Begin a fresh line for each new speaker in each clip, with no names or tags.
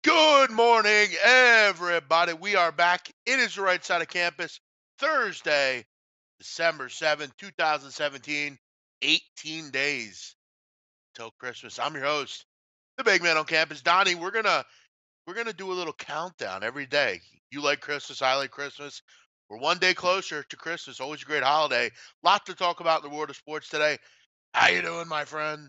Good morning, everybody. We are back. It is the right side of campus. Thursday, December 7th, 2017. 18 days till Christmas. I'm your host, the big man on campus, Donnie. We're gonna do a little countdown every day. You like Christmas, I like Christmas. We're one day closer to Christmas. Always a great holiday. Lot to talk about in the world of sports today. How you doing, my friend?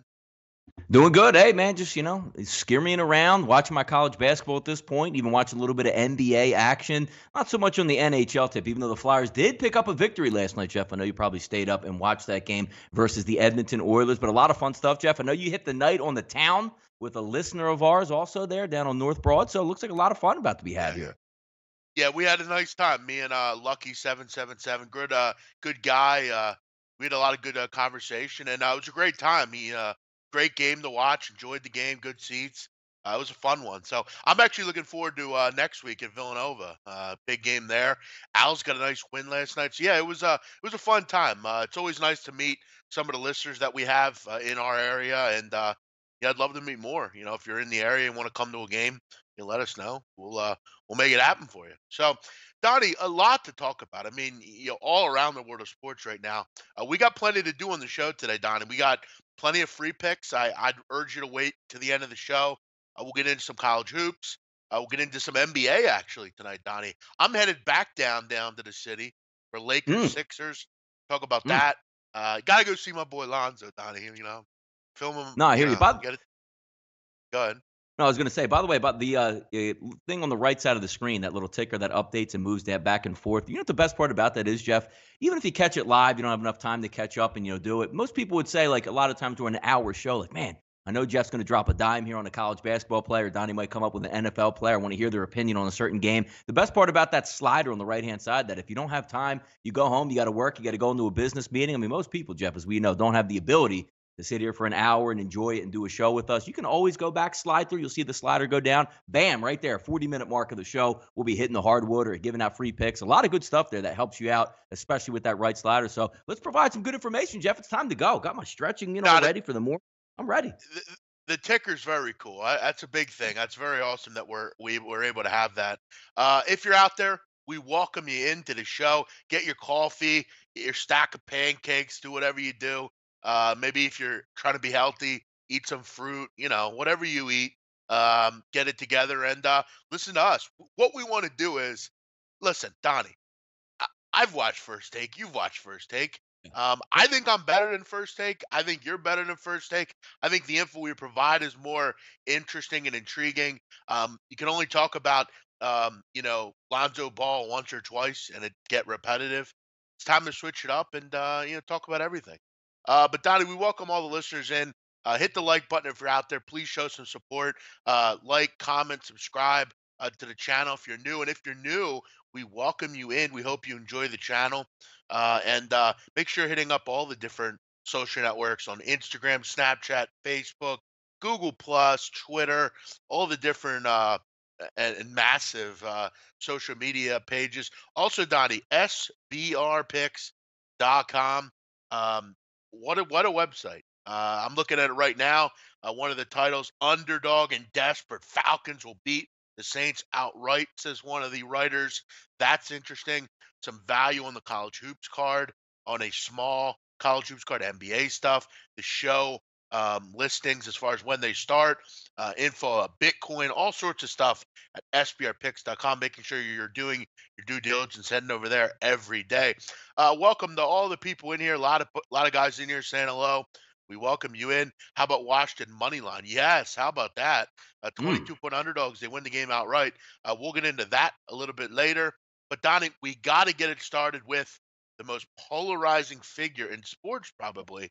Doing good. Hey, man, just, skimming around, watching my college basketball at this point, even watching a little bit of NBA action. Not so much on the NHL tip, even though the Flyers did pick up a victory last night, Jeff. I know you probably stayed up and watched that game versus the Edmonton Oilers, but a lot of fun stuff, Jeff. I know you hit the night on the town with a listener of ours also there down on North Broad, so it looks like a lot of fun about to be had
Yeah,
here.
yeah, we had a nice time. Me and Lucky 777, good guy. We had a lot of good conversation, and it was a great time. Great game to watch. Enjoyed the game. Good seats. It was a fun one. So I'm actually looking forward to next week at Villanova. Big game there. Al's got a nice win last night. So yeah, it was a fun time. It's always nice to meet some of the listeners that we have in our area, and yeah, I'd love to meet more. If you're in the area and want to come to a game, you let us know. We'll make it happen for you. So, Donnie, a lot to talk about. I mean, all around the world of sports right now. We got plenty to do on the show today, Donnie. We got plenty of free picks. I'd urge you to wait to the end of the show. We'll get into some college hoops. We'll get into some NBA actually tonight, Donnie. I'm headed back down to the city for Lakers
Mm,
Sixers. Talk about
mm.
that. Gotta go see my boy Lonzo, Donnie. Film him.
No, I hear you.
Get it. Go ahead.
No, I was going to say, by the way, about the thing on the right side of the screen, that little ticker that updates and moves that back and forth. You know what the best part about that is, Jeff? Even if you catch it live, you don't have enough time to catch up and, do it. Most people would say, like, a lot of times during an hour show, like, man, I know Jeff's going to drop a dime here on a college basketball player. Donnie might come up with an NFL player. I want to hear their opinion on a certain game. The best part about that slider on the right-hand side, that if you don't have time, you go home, you got to work, you got to go into a business meeting. I mean, most people, Jeff, as we know, don't have the ability to sit here for an hour and enjoy it and do a show with us. You can always go back, slide through. You'll see the slider go down. Bam, right there, 40-minute mark of the show. We'll be hitting the hardwood or giving out free picks. A lot of good stuff there that helps you out, especially with that right slider. So let's provide some good information, Jeff. It's time to go. Got my stretching,
Got it.
ready for the morning. I'm ready.
The ticker's very cool. That's a big thing. That's very awesome that we were able to have that. If you're out there, we welcome you into the show. Get your coffee, get your stack of pancakes, do whatever you do. Maybe if you're trying to be healthy, eat some fruit. Whatever you eat, get it together and listen to us. What we want to do is listen, Donnie. I've watched First Take. You've watched First Take. I think I'm better than First Take. I think you're better than First Take. I think the info we provide is more interesting and intriguing. You can only talk about, Lonzo Ball once or twice and it get repetitive. It's time to switch it up and, talk about everything. But Donnie, we welcome all the listeners in. Hit the like button if you're out there. Please show some support. Like, comment, subscribe to the channel if you're new. And if you're new, we welcome you in. We hope you enjoy the channel. And make sure you're hitting up all the different social networks on Instagram, Snapchat, Facebook, Google Plus, Twitter, all the different and massive social media pages. Also, Donnie, sbrpicks.com. What a website. I'm looking at it right now. One of the titles, Underdog and Desperate Falcons will beat the Saints outright, says one of the writers. That's interesting. Some value on the college hoops card, on a small college hoops card, NBA stuff. The show listings as far as when they start, info of Bitcoin, all sorts of stuff at sbrpicks.com, making sure you're doing your due diligence, heading over there every day. Welcome to all the people in here. A lot of guys in here saying hello. We welcome you in. How about Washington money line? Yes. How about that? 22-point underdogs. They win the game outright. We'll get into that a little bit later. But Donnie, we got to get it started with the most polarizing figure in sports, probably.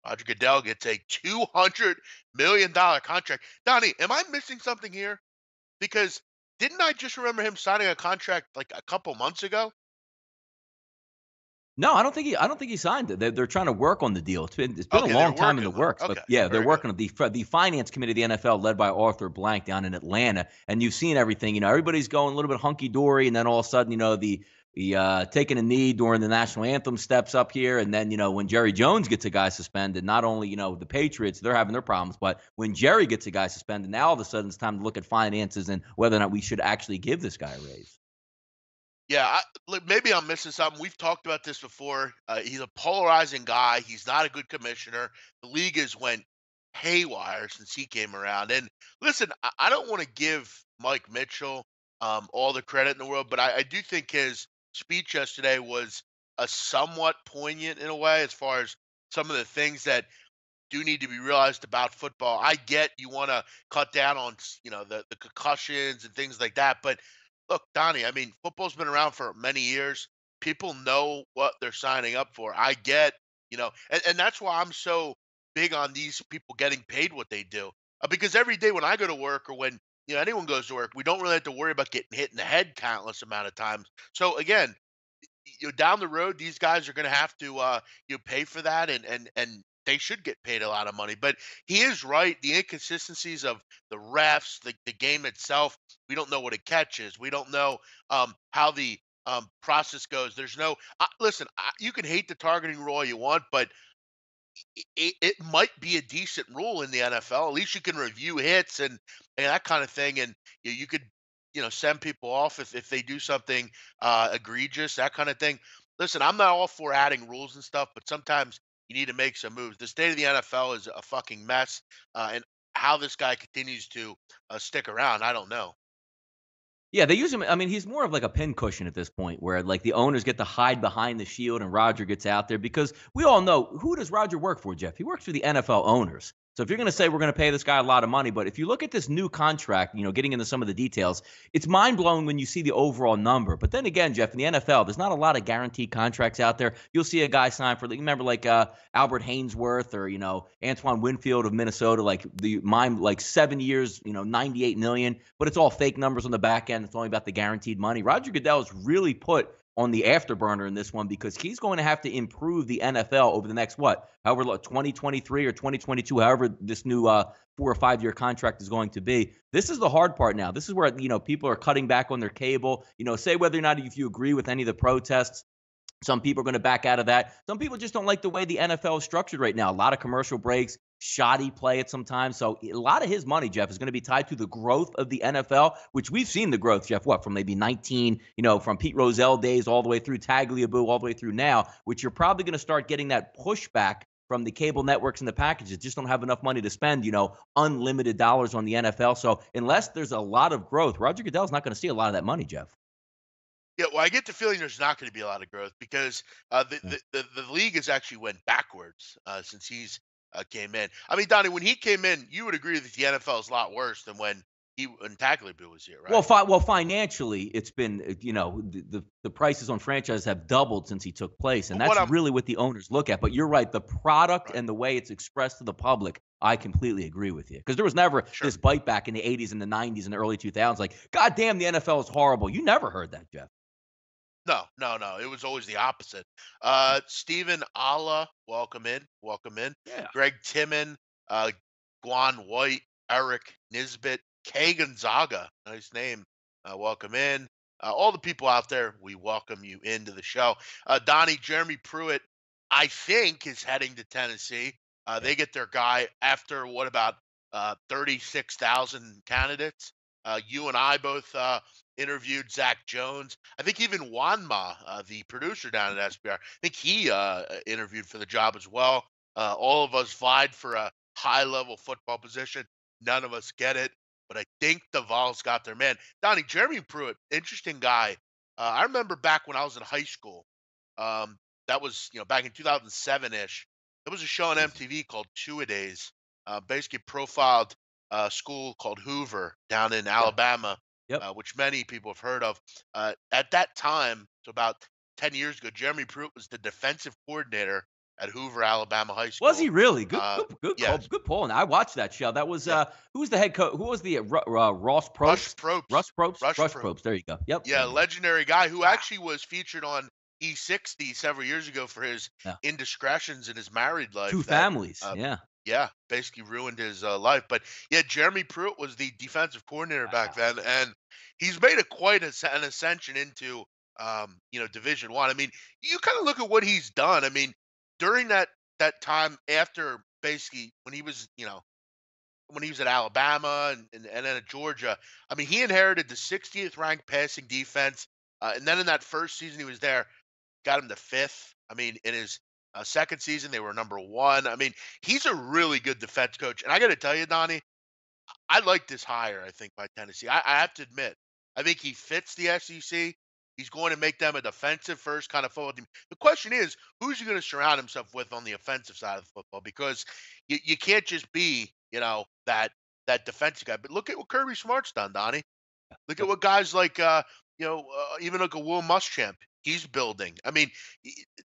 Roger Goodell gets a $200 million contract. Donnie, am I missing something here? Because didn't I just remember him signing a contract like a couple months ago?
No, I don't think he signed it. They're trying to work on the deal. It's been a
Okay, they're
long time in the
working on
works,
it.
but
Okay,
yeah, they're
very good.
working on the finance committee of the NFL, led by Arthur Blank down in Atlanta. And you've seen everything. Everybody's going a little bit hunky dory, and then all of a sudden, the He taking a knee during the national anthem, steps up here, and then when Jerry Jones gets a guy suspended, not only the Patriots, they're having their problems, but when Jerry gets a guy suspended, now all of a sudden it's time to look at finances and whether or not we should actually give this guy a raise.
Yeah, look, maybe I'm missing something. We've talked about this before. He's a polarizing guy. He's not a good commissioner. The league has went haywire since he came around. And listen, I don't want to give Mike Mitchell all the credit in the world, but I do think his speech yesterday was a somewhat poignant in a way, as far as some of the things that do need to be realized about football. I get you want to cut down on the concussions and things like that, but look, Donnie, I mean, football's been around for many years. People know what they're signing up for. I get, and that's why I'm so big on these people getting paid what they do. Because every day when I go to work, or when anyone goes to work, we don't really have to worry about getting hit in the head countless amount of times. So again, down the road, these guys are going to have to pay for that, and they should get paid a lot of money. But he is right. The inconsistencies of the refs, the game itself, we don't know what a catch is. We don't know how the process goes. There's no listen. You can hate the targeting rule all you want, but it might be a decent rule in the NFL. At least you can review hits and that kind of thing, and you could send people off if they do something egregious, that kind of thing. Listen, I'm not all for adding rules and stuff, but sometimes you need to make some moves. The state of the NFL is a fucking mess, and how this guy continues to stick around, I don't know.
Yeah, they use him. I mean, he's more of like a pincushion at this point, where like the owners get to hide behind the shield and Roger gets out there because we all know, who does Roger work for, Jeff? He works for the NFL owners. So if you're going to say we're going to pay this guy a lot of money, but if you look at this new contract, getting into some of the details, it's mind blowing when you see the overall number. But then again, Jeff, in the NFL, there's not a lot of guaranteed contracts out there. You'll see a guy sign for, remember, like Albert Hainsworth or Antoine Winfield of Minnesota, like 7 years, 98 million, but it's all fake numbers on the back end. It's only about the guaranteed money. Roger Goodell has really put on the afterburner in this one because he's going to have to improve the NFL over the next, however, 2023 or 2022, however this new 4 or 5 year contract is going to be. This is the hard part now. This is where, people are cutting back on their cable. Say whether or not if you agree with any of the protests. Some people are going to back out of that. Some people just don't like the way the NFL is structured right now. A lot of commercial breaks, shoddy play at some time. So a lot of his money, Jeff, is going to be tied to the growth of the NFL, which we've seen the growth, Jeff, from maybe 19, from Pete Rozelle days all the way through Tagliabue, all the way through now, which you're probably going to start getting that pushback from the cable networks and the packages. Just don't have enough money to spend, unlimited dollars on the NFL. So unless there's a lot of growth, Roger Goodell's not going to see a lot of that money, Jeff.
Yeah, well, I get the feeling there's not going to be a lot of growth because the league has actually went backwards since he's came in. I mean, Donnie, when he came in, you would agree that the NFL is a lot worse than when Tagliabue was here, right?
Well, financially, it's been the prices on franchises have doubled since he took place, and that's really what the owners look at. But you're right, the product and the way it's expressed to the public, I completely agree with you because there was never this bite back in the 80s and the 90s and the early 2000s. Like, God damn, the NFL is horrible. You never heard that, Jeff.
No. It was always the opposite. Stephen Allah, welcome in.
Yeah.
Greg Timmon, Guan White, Eric Nisbet, Kay Gonzaga, nice name. Welcome in. All the people out there, we welcome you into the show. Donnie, Jeremy Pruitt, I think, is heading to Tennessee. They get their guy after about 36,000 candidates. You and I both interviewed Zach Jones. I think even Wanma, the producer down at SBR, I think he interviewed for the job as well. All of us vied for a high-level football position. None of us get it, but I think the Vols got their man. Donnie, Jeremy Pruitt, interesting guy. I remember back when I was in high school. That was back in 2007-ish. There was a show on MTV called Two-A-Days. Basically profiled a school called Hoover down in Alabama, which many people have heard of. At that time, so about 10 years ago, Jeremy Pruitt was the defensive coordinator at Hoover, Alabama High School.
Was he really? Good poll. And I watched that show. That was who was the head coach? Who was the Ross Probst? Russ Probst. There you go. Yep.
Yeah, legendary guy who actually was featured on E60 several years ago for his indiscretions in his married life.
Two families.
Yeah, basically ruined his life. But yeah, Jeremy Pruitt was the defensive coordinator back then, and he's made quite an ascension into Division One. I mean, you kind of look at what he's done. I mean, during that time after basically when he was at Alabama and then at Georgia. I mean, he inherited the 60th ranked passing defense, and then in that first season he was there, got him to fifth. I mean, in his second season they were number one. I mean, he's a really good defense coach, and I got to tell you, Donnie, I like this hire, I think, by Tennessee. I have to admit, I think he fits the SEC. He's going to make them a defensive first kind of football team. The question is, who's he going to surround himself with on the offensive side of the football? Because you can't just be, that defensive guy. But look at what Kirby Smart's done, Donnie. Look at what guys like, even look at Will Muschamp. He's building. I mean,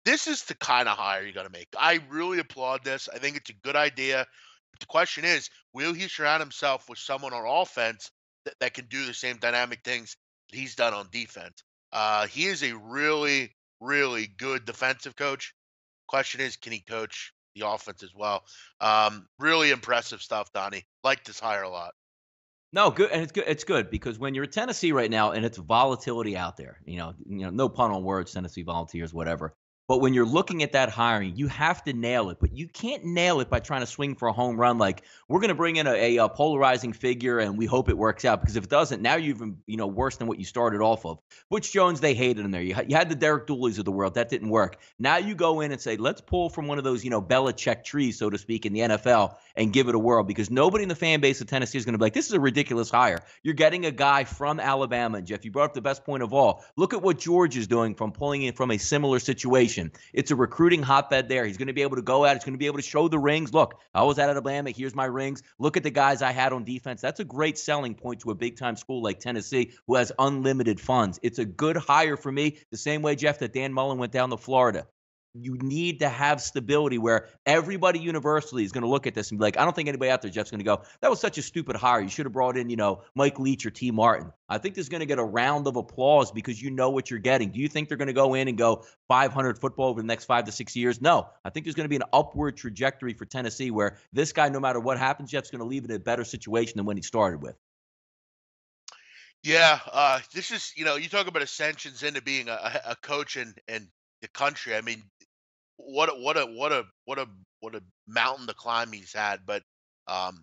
this is the kind of hire you got to make. I really applaud this. I think it's a good idea. But the question is, will he surround himself with someone on offense that can do the same dynamic things that he's done on defense? He is a really, really good defensive coach. Question is, can he coach the offense as well? Really impressive stuff, Donnie. Like this hire a lot.
No, good, and it's good. It's good because when you're at Tennessee right now, and it's volatility out there, no pun on words, Tennessee Volunteers, whatever. But when you're looking at that hiring, you have to nail it. But you can't nail it by trying to swing for a home run. Like we're going to bring in a polarizing figure, and we hope it works out. Because if it doesn't, now you've worse than what you started off of. Butch Jones, they hated him there. You had the Derek Dooleys of the world, that didn't work. Now you go in and say, let's pull from one of those Belichick trees, so to speak, in the NFL, and give it a whirl. Because nobody in the fan base of Tennessee is going to be like, this is a ridiculous hire. You're getting a guy from Alabama, and Jeff, you brought up the best point of all. Look at what George is doing from pulling in from a similar situation. It's a recruiting hotbed there. He's going to be able to go out. He's going to be able to show the rings. Look, I was at Alabama. Here's my rings. Look at the guys I had on defense. That's a great selling point to a big-time school like Tennessee who has unlimited funds. It's a good hire for me, the same way, Jeff, that Dan Mullen went down to Florida. You need to have stability where everybody universally is going to look at this and be like, I don't think anybody out there, Jeff's going to go, that was such a stupid hire. You should have brought in, Mike Leach or T. Martin. I think there's going to get a round of applause because you know what you're getting. Do you think they're going to go in and go 500 football over the next 5 to 6 years? No. I think there's going to be an upward trajectory for Tennessee where this guy, no matter what happens, Jeff's going to leave it in a better situation than when he started with.
Yeah, this is, you talk about ascensions into being a coach in the country. I mean, what a mountain to climb he's had, but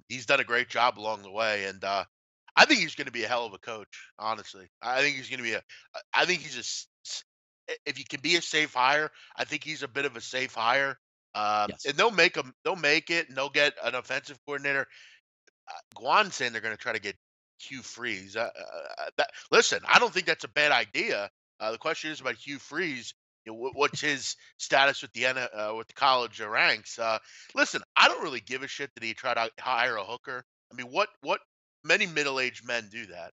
he's done a great job along the way, and I think he's going to be a hell of a coach. Honestly, I think he's going to be I think he's if he can be a safe hire, I think he's a bit of a safe hire.
Yes.
And they'll make it, and they'll get an offensive coordinator. Guan's saying they're going to try to get Hugh Freeze. Listen, I don't think that's a bad idea. The question is about Hugh Freeze. What's his status with with the college ranks? Listen, I don't really give a shit that he tried to hire a hooker. I mean, what many middle-aged men do that.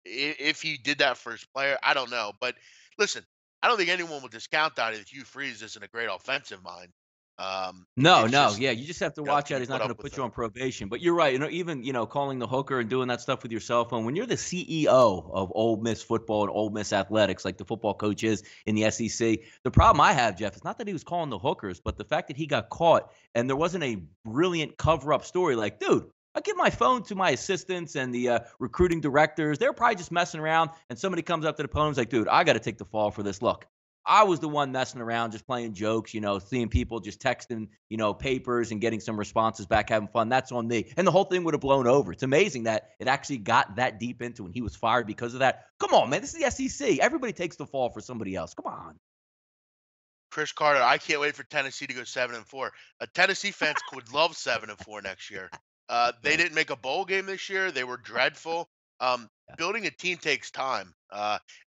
If he did that for his player, I don't know. But listen, I don't think anyone will discount that Hugh Freeze isn't a great offensive mind.
No,
It's
no,
just,
yeah, you just have to watch
can
out.
you
He's not
put
going
up
to
with
put
it?
you on probation. But you're right. Even calling the hooker and doing that stuff with your cell phone. When you're the CEO of Ole Miss football and Ole Miss athletics, like the football coach is in the SEC, the problem I have, Jeff, is not that he was calling the hookers, but the fact that he got caught and there wasn't a brilliant cover-up story. Like, dude, I give my phone to my assistants and the recruiting directors. They're probably just messing around, and somebody comes up to the podium and is like, dude, I got to take the fall for this. Look, I was the one messing around, just playing jokes, seeing people just texting, papers and getting some responses back, having fun. That's on me. And the whole thing would have blown over. It's amazing that it actually got that deep into and he was fired because of that. Come on, man. This is the SEC. Everybody takes the fall for somebody else. Come on.
Chris Carter, I can't wait for Tennessee to go 7-4. Tennessee fans would love 7-4 next year. They
Right.
didn't make a bowl game this year. They were dreadful.
Yeah.
Building a team takes time.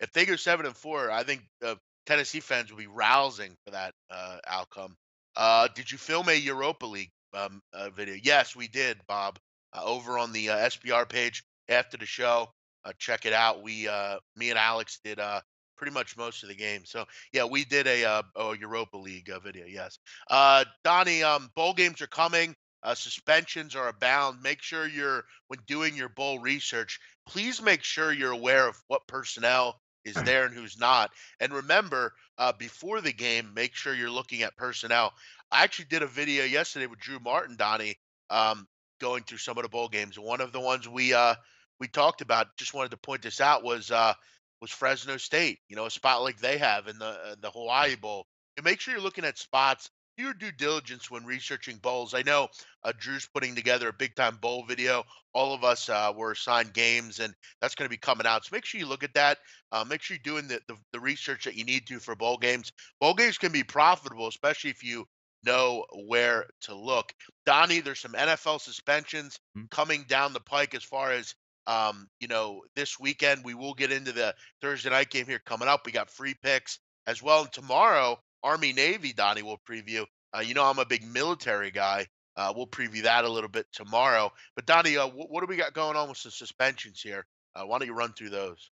If they go 7-4, I think Tennessee fans will be rousing for that outcome. Did you film a Europa League video? Yes, we did, Bob. Over on the SBR page after the show. Check it out. Me and Alex did pretty much most of the game. So yeah, we did a Europa League video. Yes, Donnie. Bowl games are coming. Suspensions are abound. Make sure when doing your bowl research, please make sure you're aware of what personnel is there and who's not. And remember, before the game, make sure you're looking at personnel. I actually did a video yesterday with Drew Martin, Donnie, um, going through some of the bowl games. One of the ones we talked about, just wanted to point this out, was was Fresno State. A spot like they have in the Hawaii Bowl. And make sure you're looking at spots. Do your due diligence when researching bowls. I know Drew's putting together a big time bowl video. All of us were assigned games, and that's going to be coming out. So make sure you look at that. Make sure you're doing the research that you need to for bowl games. Bowl games can be profitable, especially if you know where to look. Donnie, there's some NFL suspensions coming down the pike as far as this weekend. We will get into the Thursday night game here coming up. We got free picks as well. And tomorrow, Army Navy, Donnie will preview. I'm a big military guy. We'll preview that a little bit tomorrow. But Donnie, what do we got going on with some suspensions here? Why don't you run through those?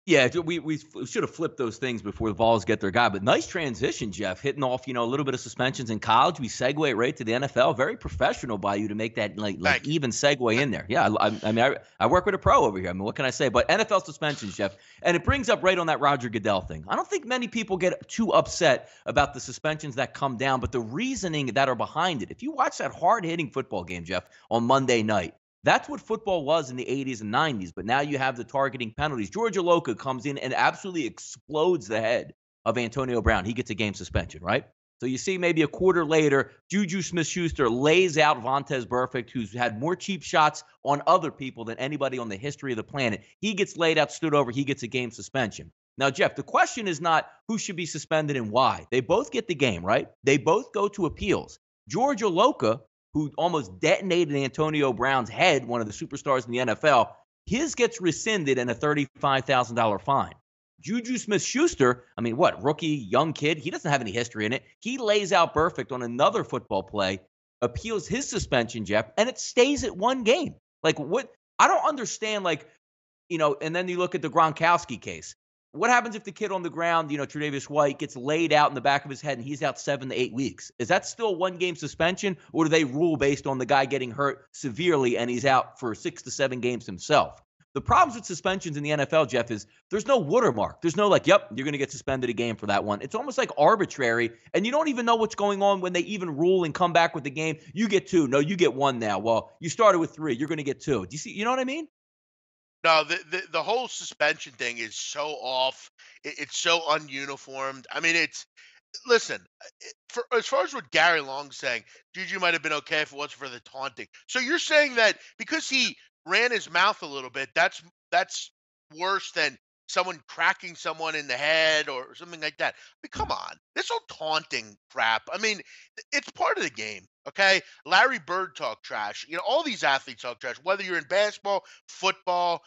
Yeah, we should have flipped those things before the Vols get their guy. But nice transition, Jeff. Hitting off, a little bit of suspensions in college. We segue right to the NFL. Very professional by you to make that like even segue in there. Yeah, I work with a pro over here. I mean, what can I say? But NFL suspensions, Jeff, and it brings up right on that Roger Goodell thing. I don't think many people get too upset about the suspensions that come down, but the reasoning that are behind it. If you watch that hard-hitting football game, Jeff, on Monday night. That's what football was in the 80s and 90s, but now you have the targeting penalties. Georgia Loca comes in and absolutely explodes the head of Antonio Brown. He gets a game suspension, right? So you see maybe a quarter later, Juju Smith-Schuster lays out Vontaze Burfict, who's had more cheap shots on other people than anybody on the history of the planet. He gets laid out, stood over, he gets a game suspension. Now, Jeff, the question is not who should be suspended and why. They both get the game, right? They both go to appeals. Georgia Loca, who almost detonated Antonio Brown's head, one of the superstars in the NFL, his gets rescinded and a $35,000 fine. Juju Smith-Schuster, rookie, young kid, he doesn't have any history in it. He lays out Burfict on another football play, appeals his suspension, Jeff, and it stays at one game. Like, what? I don't understand, and then you look at the Gronkowski case. What happens if the kid on the ground, Tre'Davious White, gets laid out in the back of his head and he's out 7 to 8 weeks? Is that still one-game suspension, or do they rule based on the guy getting hurt severely and he's out for 6 to 7 games himself? The problems with suspensions in the NFL, Jeff, is there's no watermark. There's no yep, you're going to get suspended a game for that one. It's almost like arbitrary, and you don't even know what's going on when they even rule and come back with the game. You get 2. No, you get 1 now. Well, you started with 3. You're going to get 2. Do you see? You know what I mean?
No, the whole suspension thing is so off. It's so ununiformed. Listen, for as far as what Gary Long's saying, Juju might have been okay if it wasn't for the taunting. So you're saying that because he ran his mouth a little bit, that's worse than someone cracking someone in the head or something like that. Come on, this whole taunting crap. It's part of the game. Okay, Larry Bird talk trash. All these athletes talk trash. Whether you're in basketball, football,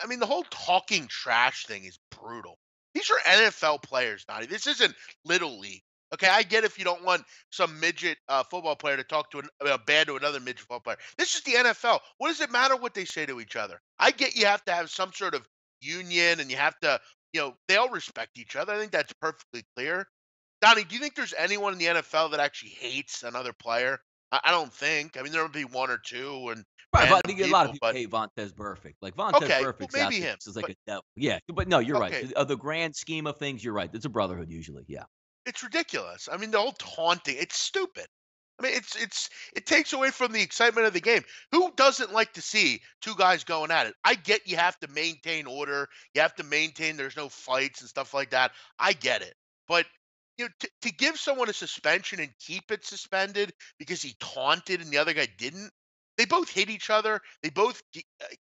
the whole talking trash thing is brutal. These are NFL players, Donnie. This isn't Little League. Okay, I get if you don't want some midget football player to talk to a bad to another midget football player. This is the NFL. What does it matter what they say to each other? I get you have to have some sort of union, and you have to, they all respect each other. I think that's perfectly clear. Donnie, do you think there's anyone in the NFL that actually hates another player? I don't think. There would be 1 or 2, and
right, but I
random
think a lot of
people,
people hate Vontaze Burfict. Like Vontaze
okay, well,
Burfict's out
maybe
there.
him.
This is like
But
a devil. Yeah, but no, you're right.
okay,
Of the grand scheme of things, you're right. It's a brotherhood usually. Yeah.
it's ridiculous. The whole taunting, it's stupid. It takes away from the excitement of the game. Who doesn't like to see 2 guys going at it? I get you have to maintain order. You have to maintain there's no fights and stuff like that. I get it. But to give someone a suspension and keep it suspended because he taunted and the other guy didn't, they both hit each other. They both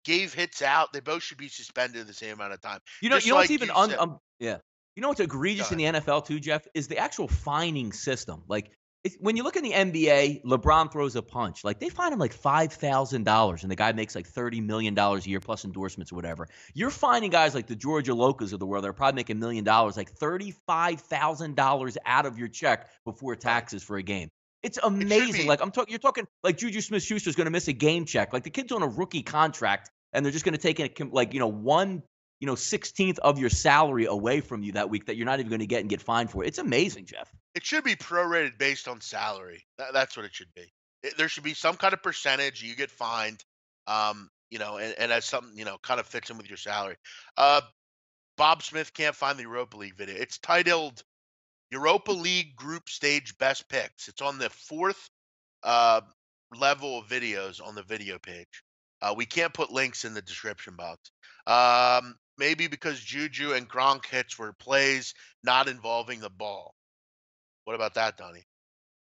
gave hits out. They both should be suspended the same amount of time. Just
You know what's
like
even
you said.
yeah. You know what's
Go
egregious in
ahead.
the NFL too, Jeff, is the actual fining system. Like when you look in the NBA, LeBron throws a punch. Like they fine him like $5,000, and the guy makes like $30 million a year plus endorsements or whatever. You're finding guys like the Georgia Locas of the world that are probably making $1 million, like $35,000 out of your check before
Right.
taxes for a game. It's
It should
amazing.
be.
Like you're talking like Juju Smith-Schuster's going to miss a game check. Like the kid's on a rookie contract, and they're just going to take one 16th of your salary away from you that week that you're not even going to get and get fined for. It's amazing, Jeff.
It should be prorated based on salary. That's what it should be. There should be some kind of percentage you get fined, and as something, kind of fits in with your salary. Uh, Bob Smith can't find the Europa League video. It's titled Europa League Group Stage Best Picks. It's on the 4th uh, level of videos on the video page. We can't put links in the description box. maybe because Juju and Gronk hits were plays not involving the ball. What about that, Donnie?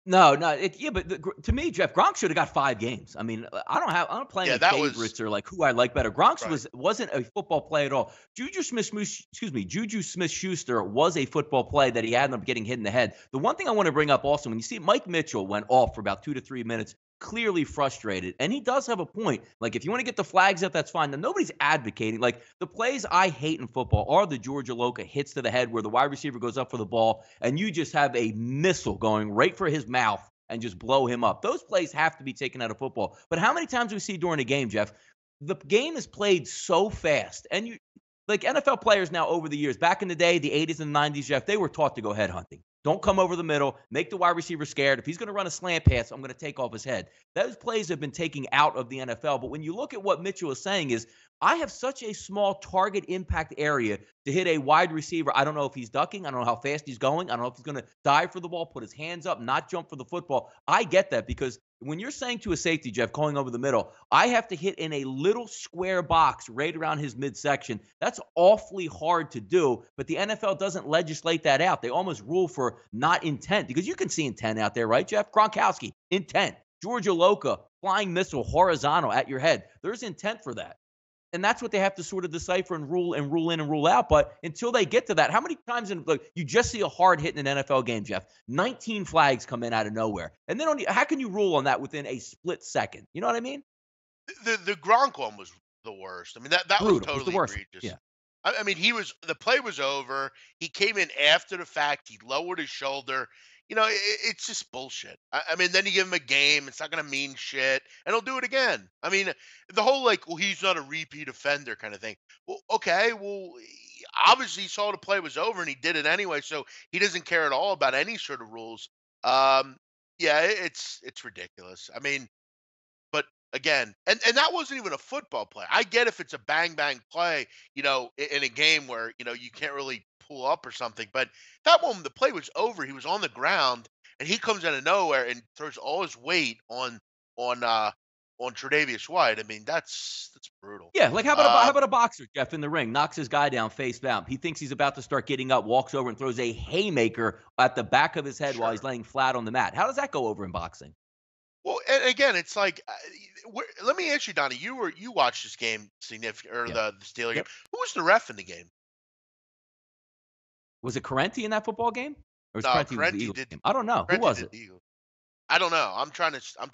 No, no, yeah, but to me, Jeff, Gronk should have got 5 games. I mean, I don't play
Yeah,
any
that was
favorites or like who I like better. Gronk
right.
wasn't a football play at all. Juju Smith-Schuster was a football play that he ended up getting hit in the head. The one thing I want to bring up also, when you see Mike Mitchell went off for about 2 to 3 minutes, clearly frustrated, and he does have a point. Like, if you want to get the flags up, that's fine. Now, nobody's advocating. Like, the plays I hate in football are the Georgia Loca hits to the head where the wide receiver goes up for the ball, and you just have a missile going right for his mouth and just blow him up. Those plays have to be taken out of football. But how many times do we see during a game, Jeff? The game is played so fast, and like NFL players now over the years, back in the day, the 80s and 90s, Jeff, they were taught to go head hunting. Don't come over the middle. Make the wide receiver scared. If he's going to run a slant pass, I'm going to take off his head. Those plays have been taken out of the NFL. But when you look at what Mitchell is saying is, I have such a small target impact area to hit a wide receiver. I don't know if he's ducking. I don't know how fast he's going. I don't know if he's going to dive for the ball, put his hands up, not jump for the football. I get that because when you're saying to a safety, Jeff, going over the middle, I have to hit in a little square box right around his midsection. That's awfully hard to do, but the NFL doesn't legislate that out. They almost rule for not intent because you can see intent out there, right, Jeff? Gronkowski, intent. Georgia Loca, flying missile, horizontal at your head. There's intent for that. And that's what they have to sort of decipher and rule in and rule out. But until they get to that, how many times you just see a hard hit in an NFL game, Jeff? 19 flags come in out of nowhere. And then how can you rule on that within a split second? You know what I mean?
The Gronk one was the worst. I mean, that was
Brutal. It was the
totally
worst.
egregious.
Yeah.
I mean, the play was over. He came in after the fact. He lowered his shoulder. It's just bullshit. I mean, then you give him a game. It's not going to mean shit. And he'll do it again. I mean, the whole well, he's not a repeat offender kind of thing. Well, okay. Well, obviously he saw the play was over and he did it anyway. So he doesn't care at all about any sort of rules. Yeah, it's ridiculous. I mean, but again, and that wasn't even a football play. I get if it's a bang bang play, in a game where, you can't really pull up or something. But that one, the play was over. He was on the ground and he comes out of nowhere and throws all his weight on uh on Tre'Davious White. I mean, that's brutal.
Yeah, like how
Uh
about a boxer, Jeff, in the ring, knocks his guy down face down. He thinks he's about to start getting up, walks over and throws a haymaker at the back of his head while he's
sure.
laying flat on the mat. How does that go over in boxing?
Well, and again, it's like, let me ask you, Donnie. You watched this game significant or
Yeah.
the Steeler game.
Yep.
Who was the ref in the game?
Was it Correnti in that football game? Or was
No,
Correnti was the Eagles game? I don't know. Who
Correnti
was
did
it?
the Eagles. I don't know. I'm trying to figure
I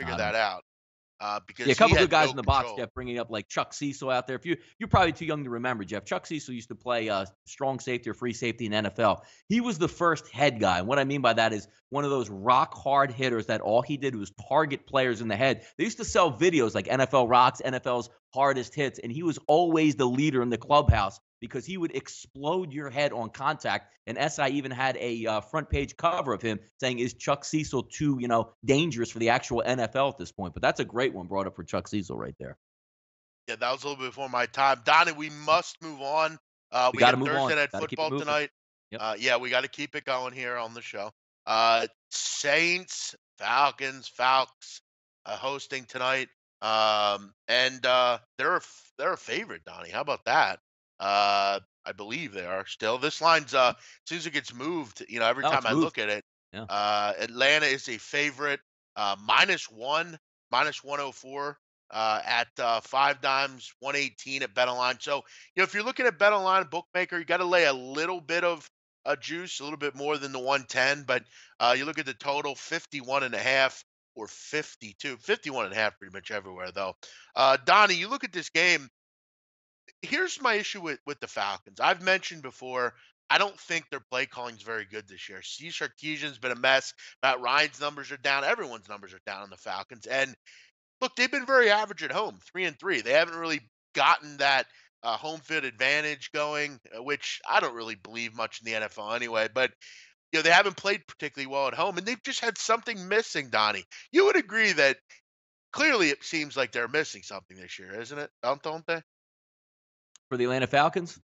don't
that
know.
out
Yeah, a
because he
couple good
had
guys
no
in the box,
control.
Jeff, bringing up like Chuck Cecil out there. If you're probably too young to remember, Jeff. Chuck Cecil used to play strong safety or free safety in NFL. He was the first head guy. And what I mean by that is one of those rock hard hitters that all he did was target players in the head. They used to sell videos like NFL Rocks, NFL's hardest hits, and he was always the leader in the clubhouse because he would explode your head on contact. And SI even had a front page cover of him saying, "Is Chuck Cecil too, dangerous for the actual NFL at this point?" But that's a great one brought up for Chuck Cecil right there.
Yeah, that was a little bit before my time. Donnie, we must move on.
We
We
got to
got
move
Thursday
on.
night
Got to keep it
football
moving.
tonight.
Yep.
Yeah, we got to keep it going here on the show. Saints, Falcons, Falcons hosting tonight. And they're a favorite, Donnie. How about that? I believe they are still. This line's seems like it's moved. Every
Oh,
time
it's
I
moved.
look at it,
Yeah.
Atlanta is a favorite, -1, -104 at 5 dimes, 118 at BetOnline. So, if you're looking at BetOnline bookmaker, you got to lay a little bit of a juice, a little bit more than the 110. But you look at the total, 51.5 or 52, 51.5 pretty much everywhere though. Donnie, you look at this game. Here's my issue with the Falcons. I've mentioned before, I don't think their play calling is very good this year. Steve Sarkisian's been a mess. Matt Ryan's numbers are down. Everyone's numbers are down on the Falcons. And look, they've been very average at home, 3-3. They haven't really gotten that home field advantage going, which I don't really believe much in the NFL anyway. But they haven't played particularly well at home, and they've just had something missing. Donnie, you would agree that clearly it seems like they're missing something this year, isn't it? Don't they?
For the Atlanta Falcons?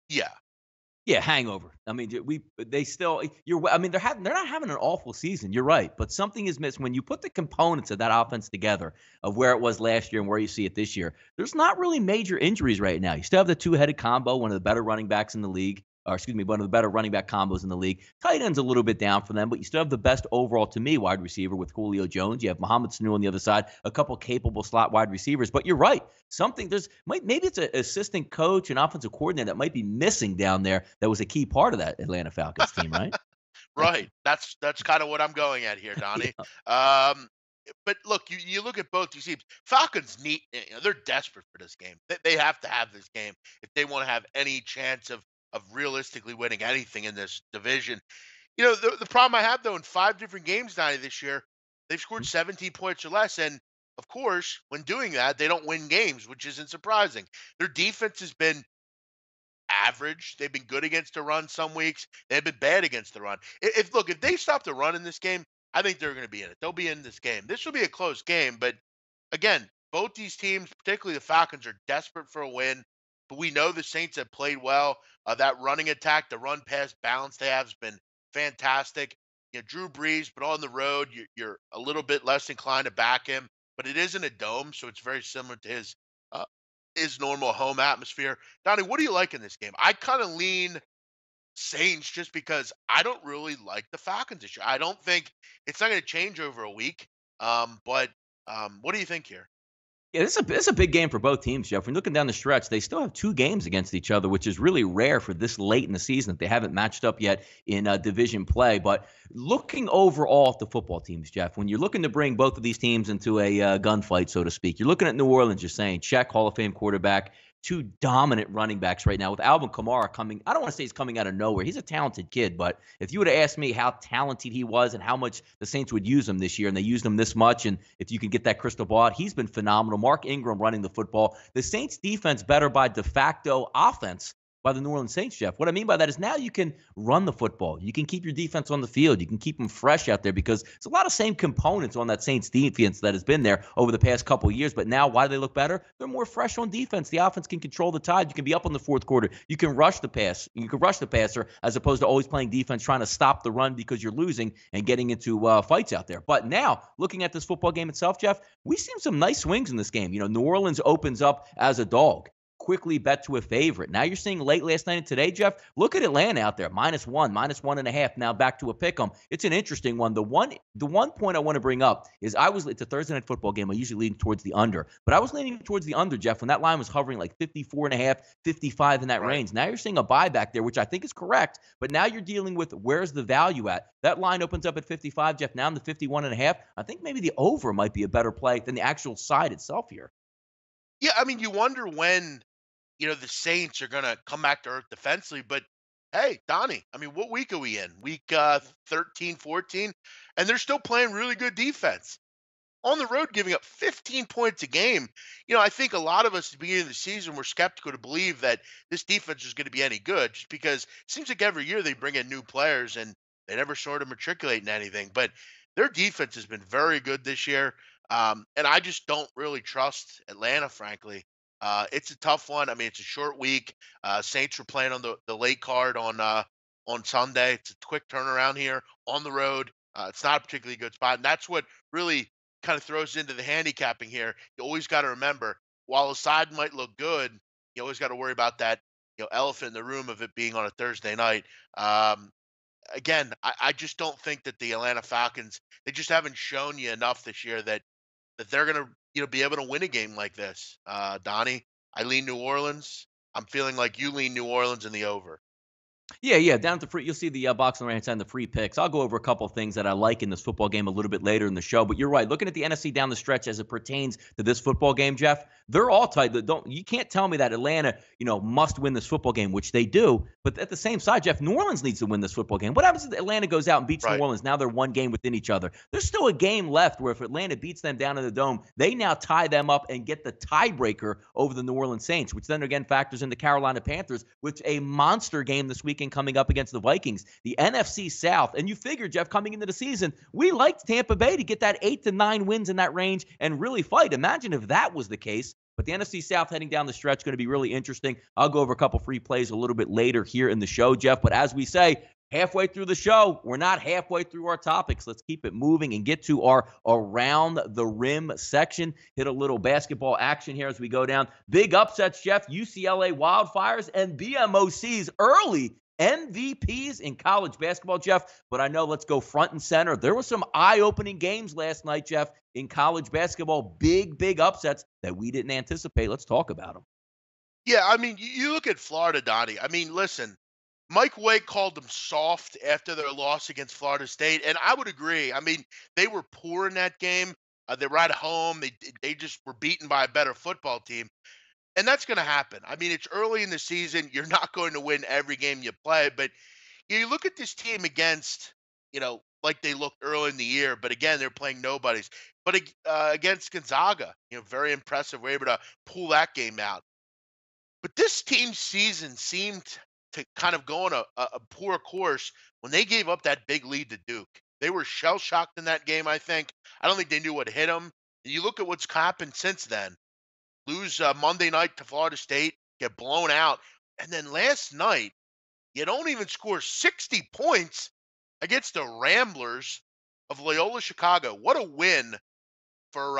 Yeah.
Yeah, hangover. I mean, they still I mean, they're not having an awful season. You're right, but something is missing when you put the components of that offense together of where it was last year and where you see it this year. There's not really major injuries right now. You still have the two-headed combo, one of the better running backs in the league. Or excuse me, one of the better running back combos in the league. Tight end's a little bit down for them, but you still have the best overall, to me, wide receiver with Julio Jones. You have Mohamed Sanu on the other side, a couple capable slot wide receivers. But you're right. Maybe it's an assistant coach and offensive coordinator that might be missing down there that was a key part of that Atlanta Falcons team, right?
Right. That's kind of what I'm going at here, Donnie.
Yeah.
But look, you look at both these teams. Falcons need, they're desperate for this game. They have to have this game if they want to have any chance of realistically winning anything in this division. The problem I have though in 5 different games, Donnie, this year, they've scored 17 points or less, and of course, when doing that, they don't win games, which isn't surprising. Their defense has been average. They've been good against the run some weeks. They've been bad against the run. If they stop the run in this game, I think they're going to be in it. They'll be in this game. This will be a close game, but again, both these teams, particularly the Falcons, are desperate for a win. But we know the Saints have played well. That running attack, the run pass balance they have has been fantastic. Drew Brees, but on the road, you're a little bit less inclined to back him. But it isn't a dome, so it's very similar to uh, his normal home atmosphere. Donnie, what do you like in this game? I kind of lean Saints just because I don't really like the Falcons this year. I don't think it's not going to change over a week. But what do you think here?
Yeah, this is a big game for both teams, Jeff. When you're looking down the stretch, they still have 2 games against each other, which is really rare for this late in the season that they haven't matched up yet in division play. But looking overall at the football teams, Jeff, when you're looking to bring both of these teams into a gunfight, so to speak, you're looking at New Orleans, you're saying, check, Hall of Fame quarterback, 2 dominant running backs right now with Alvin Kamara coming. I don't want to say he's coming out of nowhere. He's a talented kid, but if you would have asked me how talented he was and how much the Saints would use him this year, and they used him this much, and if you can get that crystal ball out, he's been phenomenal. Mark Ingram running the football. The Saints defense better by de facto offense by the New Orleans Saints, Jeff. What I mean by that is now you can run the football. You can keep your defense on the field. You can keep them fresh out there because there's a lot of same components on that Saints defense that has been there over the past couple of years. But now, why do they look better? They're more fresh on defense. The offense can control the tide. You can be up in the fourth quarter. You can rush the pass. You can rush the passer as opposed to always playing defense, trying to stop the run because you're losing and getting into fights out there. But now, looking at this football game itself, Jeff, we've seen some nice swings in this game. New Orleans opens up as a dog. Quickly bet to a favorite. Now you're seeing late last night and today, Jeff. Look at Atlanta out there, -1, -1.5. Now back to a pick 'em. It's an interesting one. The one point I want to bring up is it's a Thursday night football game. I usually lean towards the under, but I was leaning towards the under, Jeff, when that line was hovering like 54.5, 55 in that
Right.
range. Now you're seeing a buyback there, which I think is correct. But now you're dealing with where's the value at? That line opens up at 55, Jeff. Now in the 51.5. I think maybe the over might be a better play than the actual side itself here.
Yeah, I mean, you wonder when the Saints are going to come back to earth defensively. But hey, Donnie, I mean, what week are we in? Week 13, 14? And they're still playing really good defense. On the road, giving up 15 points a game. I think a lot of us at the beginning of the season were skeptical to believe that this defense was going to be any good just because it seems like every year they bring in new players and they never sort of matriculate in anything. But their defense has been very good this year. And I just don't really trust Atlanta, frankly. It's a tough one. I mean, it's a short week. Saints were playing on the late card on Sunday. It's a quick turnaround here on the road. It's not a particularly good spot, and that's what really kind of throws into the handicapping here. You always got to remember, while a side might look good, you always got to worry about that elephant in the room of it being on a Thursday night. Again, I just don't think that the Atlanta Falcons, they just haven't shown you enough this year that they're gonna be able to win a game like this. Donnie, I lean New Orleans. I'm feeling like you lean New Orleans in the over.
Yeah. Down at the free, you'll see the box on the right hand side, the free picks. I'll go over a couple of things that I like in this football game a little bit later in the show. But you're right. Looking at the NFC down the stretch as it pertains to this football game, Jeff, they're all tight. You can't tell me that Atlanta, must win this football game, which they do. But at the same side, Jeff, New Orleans needs to win this football game. What happens if Atlanta goes out and beats
Right.
New Orleans? Now they're 1 game within each other. There's still a game left where if Atlanta beats them down in the dome, they now tie them up and get the tiebreaker over the New Orleans Saints, which then again factors into Carolina Panthers, which a monster game this weekend coming up against the Vikings, the NFC South. And you figure, Jeff, coming into the season, we liked Tampa Bay to get that 8 to 9 wins in that range and really fight. Imagine if that was the case. But the NFC South heading down the stretch is going to be really interesting. I'll go over a couple free plays a little bit later here in the show, Jeff. But as we say, halfway through the show, we're not halfway through our topics. Let's keep it moving and get to our Around the Rim section. Hit a little basketball action here as we go down. Big upsets, Jeff. UCLA Wildfires and BMOC's early MVPs in college basketball, Jeff. But I know, let's go front and center. There were some eye-opening games last night, Jeff, in college basketball. Big upsets that we didn't anticipate. Let's talk about them.
Yeah, I mean, you look at Florida, Donnie. I mean, listen, Mike Wake called them soft after their loss against Florida State, and I would agree. I mean, they were poor in that game. They were at home. They just were beaten by a better football team. And that's going to happen. I mean, it's early in the season. You're not going to win every game you play, but you look at this team against, like they looked early in the year, but again, they're playing nobodies. But against Gonzaga, very impressive. We're able to pull that game out. But this team's season seemed to kind of go on a poor course when they gave up that big lead to Duke. They were shell shocked in that game, I think. I don't think they knew what hit them. And you look at what's happened since then. Lose Monday night to Florida State, get blown out. And then last night, you don't even score 60 points against the Ramblers of Loyola Chicago. What a win for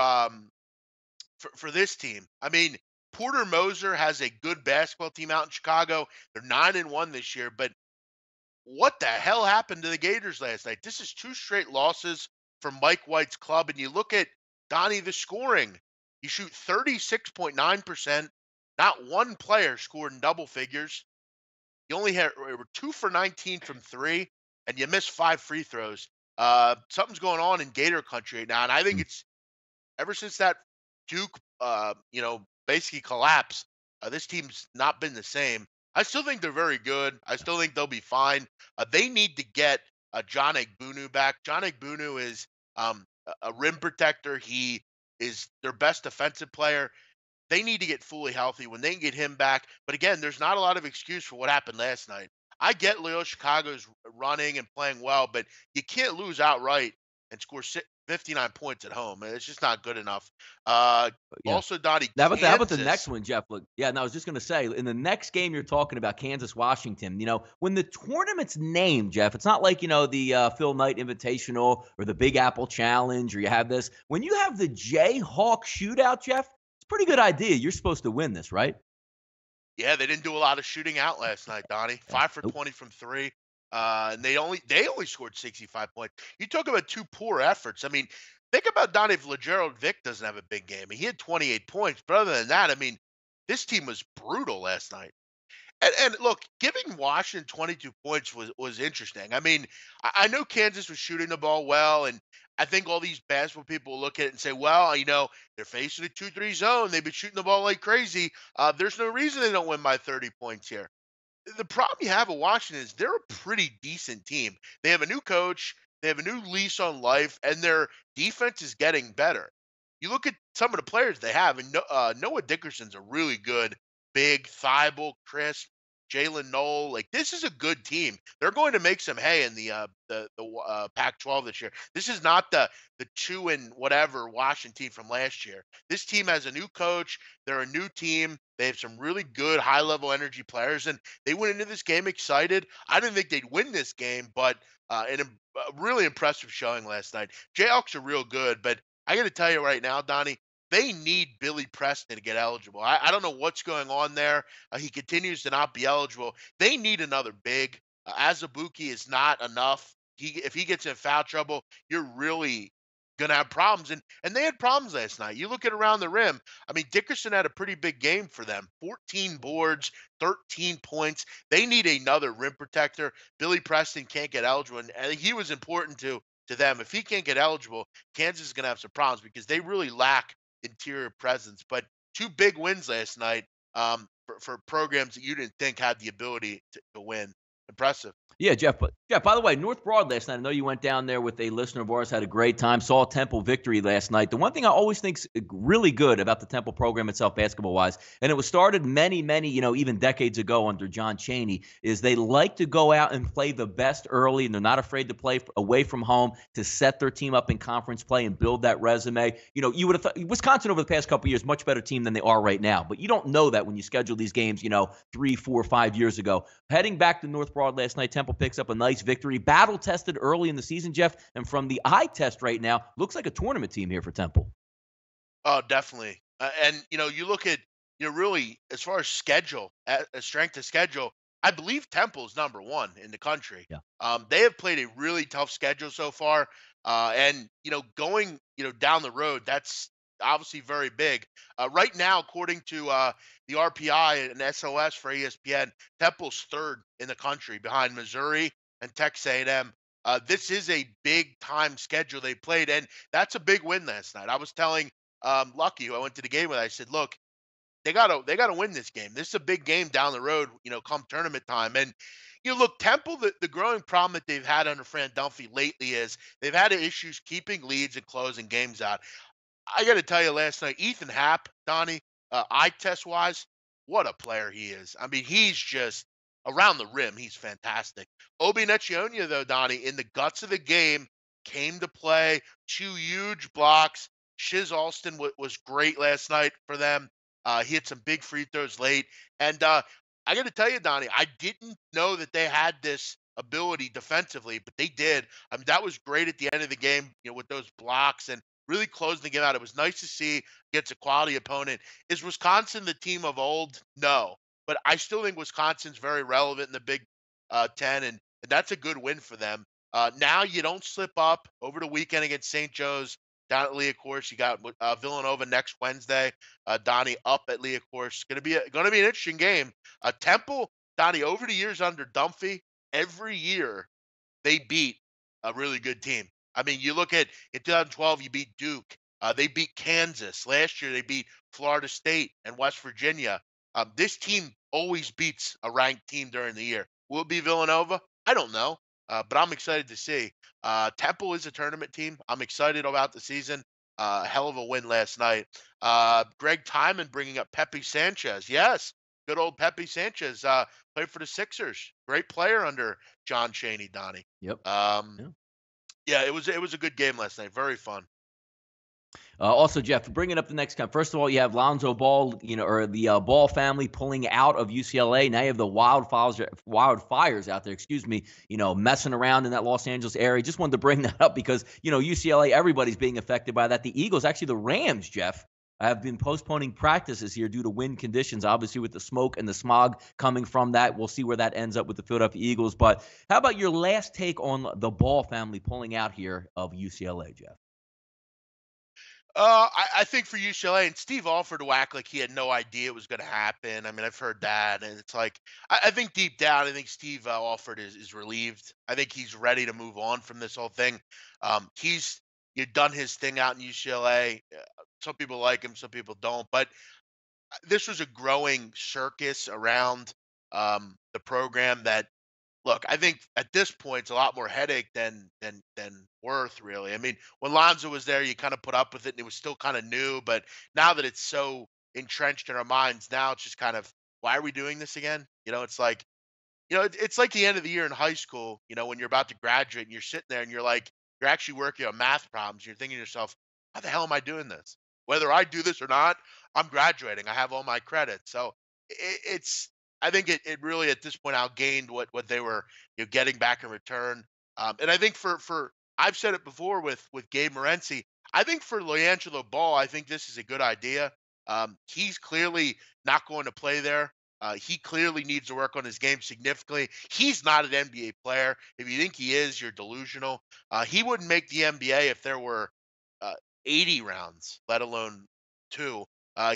this team. I mean, Porter Moser has a good basketball team out in Chicago. They're 9-1 this year, but what the hell happened to the Gators last night? This is 2 straight losses from Mike White's club. And you look at Donnie, the scoring. You shoot 36.9%. Not one player scored in double figures. You only were 2 for 19 from 3, and you missed 5 free throws. Something's going on in Gator country right now, and I think it's ever since that Duke, basically collapsed. This team's not been the same. I still think they're very good. I still think they'll be fine. They need to get John Egbunu back. John Egbunu is a rim protector. He is their best defensive player. They need to get fully healthy when they can get him back. But again, there's not a lot of excuse for what happened last night. I get Loyola Chicago's running and playing well, but you can't lose outright and score 59 points at home. It's just not good enough.
Yeah.
Also, Donnie,
How about the next one, Jeff? Look, yeah, no, I was just going to say, in the next game you're talking about, Kansas-Washington, when the tournament's named, Jeff, it's not like, the Phil Knight Invitational or the Big Apple Challenge, or you have this. When you have the Jayhawk Shootout, Jeff, it's a pretty good idea. You're supposed to win this, right?
Yeah, they didn't do a lot of shooting out last night, Donnie. 5 for 20 from 3. And they only scored 65 points. You talk about 2 poor efforts. I mean, think about Donnie if LeGerald Vick doesn't have a big game. He had 28 points. But other than that, I mean, this team was brutal last night. And look, giving Washington 22 points was interesting. I mean, I know Kansas was shooting the ball well, and I think all these basketball people will look at it and say, well, they're facing a 2-3 zone. They've been shooting the ball like crazy. There's no reason they don't win by 30 points here. The problem you have with Washington is they're a pretty decent team. They have a new coach, they have a new lease on life, and their defense is getting better. You look at some of the players they have, and Noah Dickerson's a really good, big, Thibault, crisp, Jalen Knoll. Like, this is a good team. They're going to make some hay in the Pac-12 this year. This is not the 2 and whatever Washington team from last year. This team has a new coach. They're a new team. They have some really good high-level energy players, and they went into this game excited. I didn't think they'd win this game, but a really impressive showing last night. Jayhawks are real good, but I got to tell you right now, Donnie, they need Billy Preston to get eligible. I don't know what's going on there. He continues to not be eligible. They need another big. Azubuike is not enough. If he gets in foul trouble, you're really going to have problems. And they had problems last night. You look at around the rim. I mean, Dickerson had a pretty big game for them. 14 boards, 13 points. They need another rim protector. Billy Preston can't get eligible. And he was important to them. If he can't get eligible, Kansas is going to have some problems because they really lack interior presence. But 2 big wins last night for programs that you didn't think had the ability to win. Impressive.
Yeah, Jeff. But Jeff, by the way, North Broad last night. I know you went down there with a listener of ours, had a great time. Saw a Temple victory last night. The one thing I always think's really good about the Temple program itself, basketball wise, and it was started many, many, even decades ago under John Chaney, is they like to go out and play the best early, and they're not afraid to play away from home to set their team up in conference play and build that resume. You would have thought Wisconsin over the past couple of years much better team than they are right now, but you don't know that when you schedule these games, 3, 4, 5 years ago. Heading back to North Broad last night, Temple picks up a nice victory. Battle tested early in the season, Jeff, and from the eye test right now, looks like a tournament team here for Temple.
Oh, definitely. And you look at really as far as schedule, strength of schedule. I believe Temple's number one in the country.
Yeah.
They have played a really tough schedule so far, and going down the road, that's obviously very big. Right now, according to the RPI and SOS for ESPN, Temple's third in the country behind Missouri and Texas A&M. This is a big time schedule they played, and that's a big win last night. I was telling Lucky, who I went to the game with, I said, look, they gotta win this game. This is a big game down the road, come tournament time. And look, Temple, the growing problem that they've had under Fran Dunphy lately is they've had issues keeping leads and closing games out. I got to tell you, last night, Ethan Happ, Donnie, eye test wise, what a player he is. I mean, he's just around the rim. He's fantastic. Obi Necchionia, though, Donnie, in the guts of the game, came to play. 2 huge blocks. Shiz Alston was great last night for them. He had some big free throws late. And I got to tell you, Donnie, I didn't know that they had this ability defensively, but they did. I mean, that was great at the end of the game, with those blocks and really closing the game out. It was nice to see against a quality opponent. Is Wisconsin the team of old? No. But I still think Wisconsin's very relevant in the Big Ten, and that's a good win for them. Now you don't slip up over the weekend against St. Joe's down at Course. You got Villanova next Wednesday. Donnie up at Course. Gonna be an interesting game. Temple, Donnie, over the years under Dunphy, every year they beat a really good team. I mean, you look at in 2012, you beat Duke. They beat Kansas. Last year, they beat Florida State and West Virginia. This team always beats a ranked team during the year. Will it be Villanova? I don't know, but I'm excited to see. Temple is a tournament team. I'm excited about the season. Hell of a win last night. Greg Timon bringing up Pepe Sanchez. Yes, good old Pepe Sanchez. Played for the Sixers. Great player under John Chaney, Donnie.
Yep.
Um,
Yeah.
yeah, it was a good game last night. Very fun.
Also, Jeff, bringing up the next time. First of all, you have Lonzo Ball, or the Ball family pulling out of UCLA. Now you have the wildfires out there, messing around in that Los Angeles area. Just wanted to bring that up because, UCLA, everybody's being affected by that. The Eagles, actually the Rams, Jeff, have been postponing practices here due to wind conditions, obviously with the smoke and the smog coming from that. We'll see where that ends up with the Philadelphia Eagles. But how about your last take on the Ball family pulling out here of UCLA, Jeff?
I think for UCLA, and Steve Alford to act like he had no idea it was going to happen. I mean, I've heard that, and it's like I think deep down, I think Steve Alford is relieved. I think he's ready to move on from this whole thing. He's done his thing out in UCLA. Some people like him, some people don't. But this was a growing circus around the program that look, I think at this point it's a lot more headache than worth, really. I mean, when Lonzo was there, you kind of put up with it, and it was still kind of new. But now that it's so entrenched in our minds, now it's just kind of why are we doing this again? It's like it's like the end of the year in high school. When you're about to graduate and you're sitting there and you're actually working on math problems. You're thinking to yourself, how the hell am I doing this? Whether I do this or not, I'm graduating. I have all my credits. So it's I think it really at this point outgained what they were getting back in return. And I think for I've said it before with Gabe Morency. I think for LiAngelo Ball, I think this is a good idea. He's clearly not going to play there. He clearly needs to work on his game significantly. He's not an NBA player. If you think he is, you're delusional. He wouldn't make the NBA if there were uh, 80 rounds, let alone two.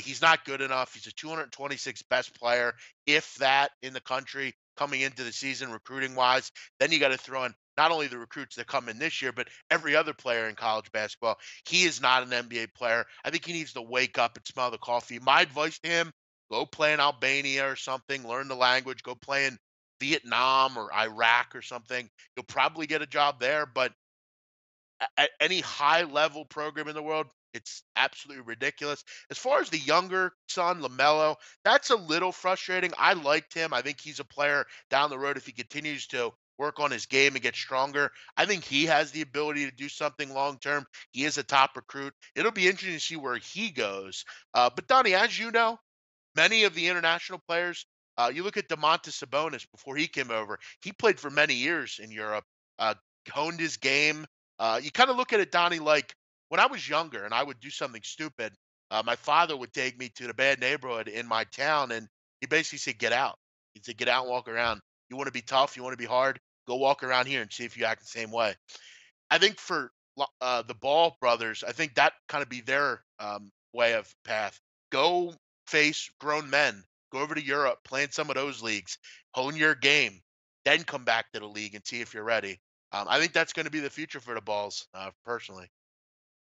He's not good enough. He's a 226 best player, if that, in the country coming into the season, recruiting wise. Then you got to throw in not only the recruits that come in this year, but every other player in college basketball. He is not an NBA player. I think he needs to wake up and smell the coffee. My advice to him: go play in Albania or something, learn the language, go play in Vietnam or Iraq or something, you'll probably get a job there. But at any high level program in the world, it's absolutely ridiculous. As far as the younger son, LaMelo, that's a little frustrating. I liked him. I think he's a player down the road if he continues to work on his game and get stronger. I think he has the ability to do something long term. He is a top recruit. It'll be interesting to see where he goes. But Donnie, as you know, many of the international players, you look at Domantas Sabonis before he came over. He played for many years in Europe, uh, honed his game. You kind of look at it, Donnie, like when I was younger and I would do something stupid, my father would take me to the bad neighborhood in my town, and he basically said, "Get out." He said, "Get out and walk around. You want to be tough, you want to be hard. Go walk around here and see if you act the same way." I think for the Ball brothers, I think that kind of be their way of path. Go face grown men. Go over to Europe, play in some of those leagues, hone your game, then come back to the league and see if you're ready. I think that's going to be the future for the Balls, personally.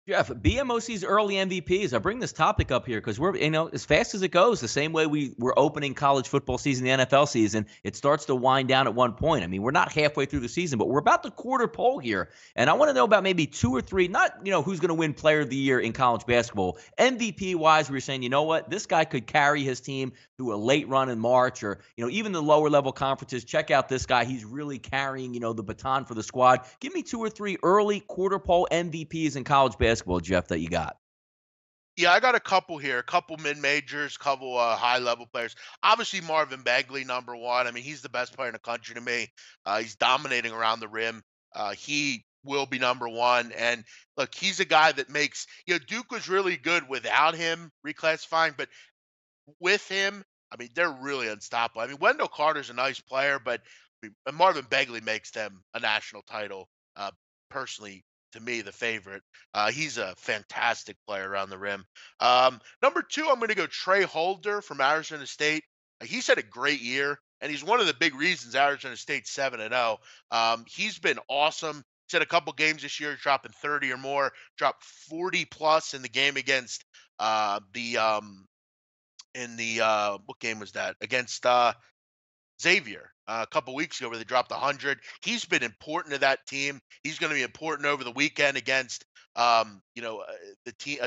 Jeff, BMOC's early MVPs. I bring this topic up here because we're, as fast as it goes, the same way we're opening college football season, the NFL season, it starts to wind down at one point. I mean, we're not halfway through the season, but we're about the quarter pole here. And I want to know about maybe two or three, not, who's going to win player of the year in college basketball. MVP wise, we're saying, you know what, this guy could carry his team through a late run in March or, even the lower level conferences. Check out this guy. He's really carrying, the baton for the squad. Give me two or three early quarter pole MVPs in college basketball, Jeff, that you got.
Yeah, I got a couple here, a couple mid majors, couple high level players. Obviously, Marvin Bagley, number one. I mean, he's the best player in the country to me. He's dominating around the rim. He will be number one. And look, he's a guy that makes, Duke was really good without him reclassifying, but with him, I mean, they're really unstoppable. I mean, Wendell Carter's a nice player, but Marvin Bagley makes them a national title. Personally, to me, the favorite. He's a fantastic player around the rim. Number two, I'm going to go Trey Holder from Arizona State. He's had a great year, and he's one of the big reasons Arizona State's 7-0. He's been awesome. He's had a couple games this year, dropping 30 or more, dropped 40 plus in the game against the in the what game was that against Xavier a couple weeks ago where they dropped 100. He's been important to that team. He's going to be important over the weekend against a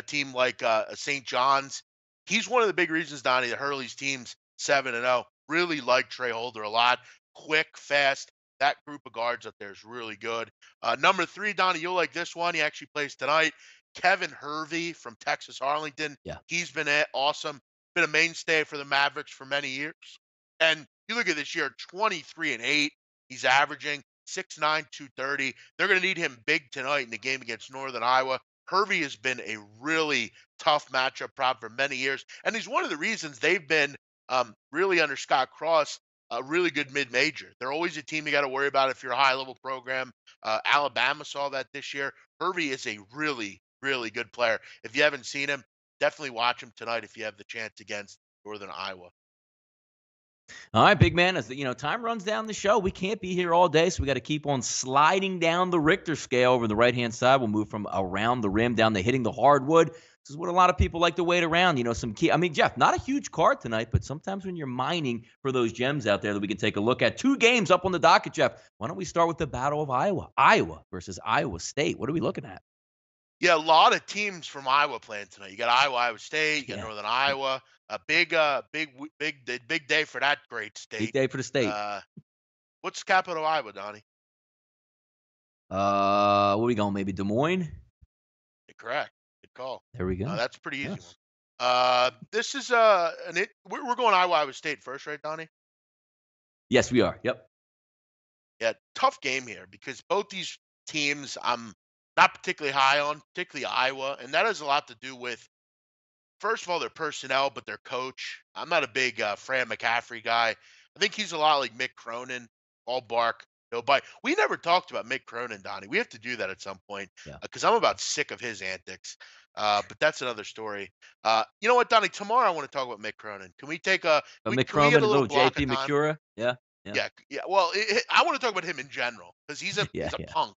team like St. John's. He's one of the big reasons, Donnie, that Hurley's team's 7-0. Really like Trey Holder a lot. Quick, fast. That group of guards up there is really good. Number three, Donnie, you'll like this one. He actually plays tonight. Kevin Hervey from Texas Arlington.
Yeah.
He's been awesome. Been a mainstay for the Mavericks for many years. And you look at this year, 23-8. He's averaging 6'9", 230. They're going to need him big tonight in the game against Northern Iowa. Hervey has been a really tough matchup prop for many years, and he's one of the reasons they've been really under Scott Cross a really good mid-major. They're always a team you got to worry about if you're a high-level program. Alabama saw that this year. Hervey is a really, really good player. If you haven't seen him, definitely watch him tonight if you have the chance against Northern Iowa.
All right, big man. As time runs down the show, we can't be here all day, so we got to keep on sliding down the Richter scale. Over the right-hand side, we'll move from around the rim down to hitting the hardwood. This is what a lot of people like to wait around. Some key. I mean, Jeff, not a huge card tonight, but sometimes when you're mining for those gems out there that we can take a look at. Two games up on the docket, Jeff. Why don't we start with the Battle of Iowa? Iowa versus Iowa State. What are we looking at?
Yeah, a lot of teams from Iowa playing tonight. You got Iowa State, you got Northern Iowa. A big day for that great state.
Big day for the state.
What's the capital of Iowa, Donnie?
Where are we going? Maybe Des Moines?
You're correct. Good call.
There we go.
That's a pretty easy one. This is we're going Iowa State first, right, Donnie?
Yes, we are. Yep.
Yeah, tough game here because both these teams I'm not particularly high on, particularly Iowa, and that has a lot to do with, first of all, their personnel, but their coach. I'm not a big Fran McCaffrey guy. I think he's a lot like Mick Cronin, all bark, no bite. We never talked about Mick Cronin, Donnie. We have to do that at some point because I'm about sick of his antics. But that's another story. You know what, Donnie? Tomorrow I want to talk about Mick Cronin. Can we take
Mick Cronin, a little JP McCura? Yeah.
Well, I want to talk about him in general because he's a punk.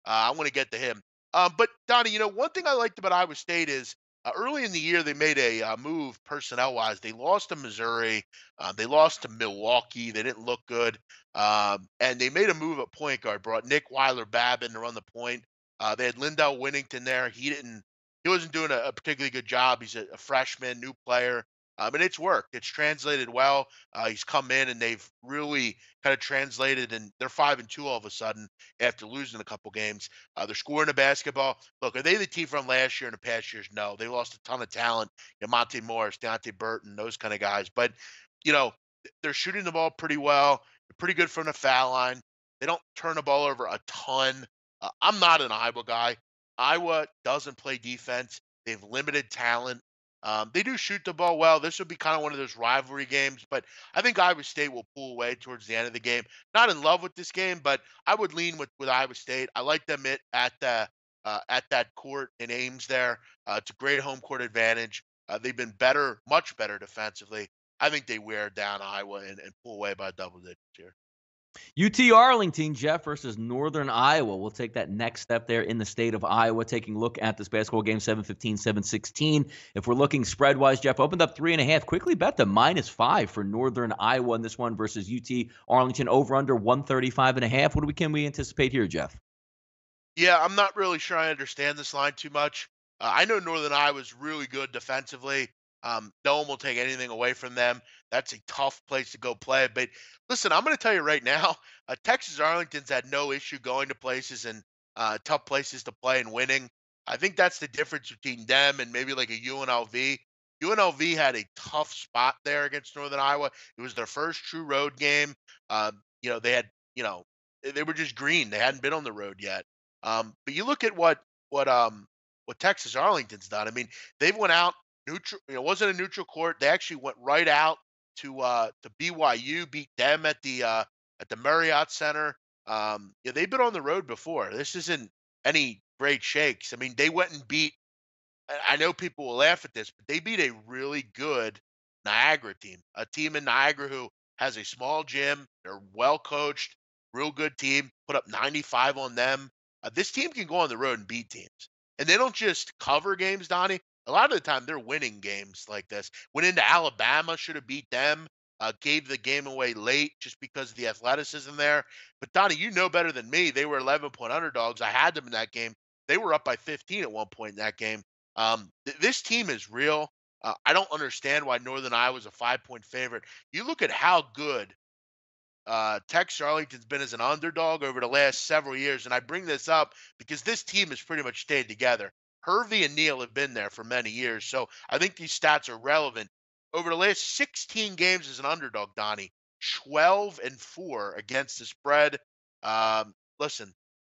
I want to get to him. But Donnie, one thing I liked about Iowa State is Early in the year, they made a move personnel-wise. They lost to Missouri. They lost to Milwaukee. They didn't look good. And they made a move at point guard, brought Nick Weiler-Babin to run the point. They had Lindell Winnington there. He wasn't doing a particularly good job. He's a freshman, new player. And it's worked. It's translated well. He's come in and they've really kind of translated, and they're 5-2 all of a sudden after losing a couple games. They're scoring the basketball. Look, are they the team from last year and the past years? No, they lost a ton of talent. Monte Morris, Deontay Burton, those kind of guys. But they're shooting the ball pretty well. They're pretty good from the foul line. They don't turn the ball over a ton. I'm not an Iowa guy. Iowa doesn't play defense. They have limited talent. They do shoot the ball well. This will be kind of one of those rivalry games, but I think Iowa State will pull away towards the end of the game. Not in love with this game, but I would lean with Iowa State. I like them at that court in Ames there. It's a great home court advantage. They've been better, much better defensively. I think they wear down Iowa and pull away by double digits here.
UT Arlington, Jeff, versus Northern Iowa. We'll take that next step there in the state of Iowa, taking a look at this basketball game, 7:15, 7:16. If we're looking spread-wise, Jeff, opened up 3.5. Quickly bet to -5 for Northern Iowa in this one versus UT Arlington, over under 135.5. Can we anticipate here, Jeff?
Yeah, I'm not really sure I understand this line too much. I know Northern Iowa's really good defensively. No one will take anything away from them. That's a tough place to go play. But listen, I'm going to tell you right now, Texas Arlington's had no issue going to places and tough places to play and winning. I think that's the difference between them and maybe like a UNLV. UNLV had a tough spot there against Northern Iowa. It was their first true road game. They had, they were just green. They hadn't been on the road yet. But you look at what Texas Arlington's done. I mean, they've went out neutral. It wasn't a neutral court. They actually went right out to BYU, beat them at the Marriott Center. They've been on the road before. This isn't any great shakes. I mean, they went and beat. I know people will laugh at this, but they beat a really good Niagara team, a team in Niagara who has a small gym. They're well coached, real good team. Put up 95 on them. This team can go on the road and beat teams, and they don't just cover games, Donnie. A lot of the time, they're winning games like this. Went into Alabama, should have beat them. Gave the game away late just because of the athleticism there. But Donnie, you know better than me. They were 11-point underdogs. I had them in that game. They were up by 15 at one point in that game. This team is real. I don't understand why Northern Iowa is a 5-point favorite. You look at how good Texas Arlington's been as an underdog over the last several years, and I bring this up because this team has pretty much stayed together. Hervey and Neal have been there for many years, so I think these stats are relevant. Over the last 16 games as an underdog, Donnie, 12-4 against the spread. Listen,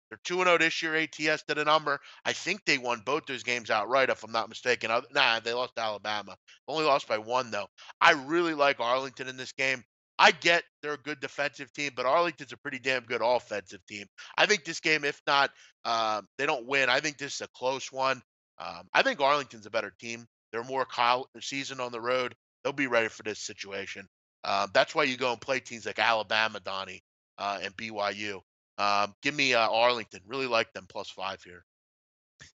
they're 2-0 this year. ATS did a number. I think they won both those games outright, if I'm not mistaken. They lost to Alabama. Only lost by 1, though. I really like Arlington in this game. I get they're a good defensive team, but Arlington's a pretty damn good offensive team. I think this game, if not, they don't win. I think this is a close one. I think Arlington's a better team. They're more seasoned on the road. They'll be ready for this situation. That's why you go and play teams like Alabama, Donnie, and BYU. Give me Arlington. Really like them +5 here.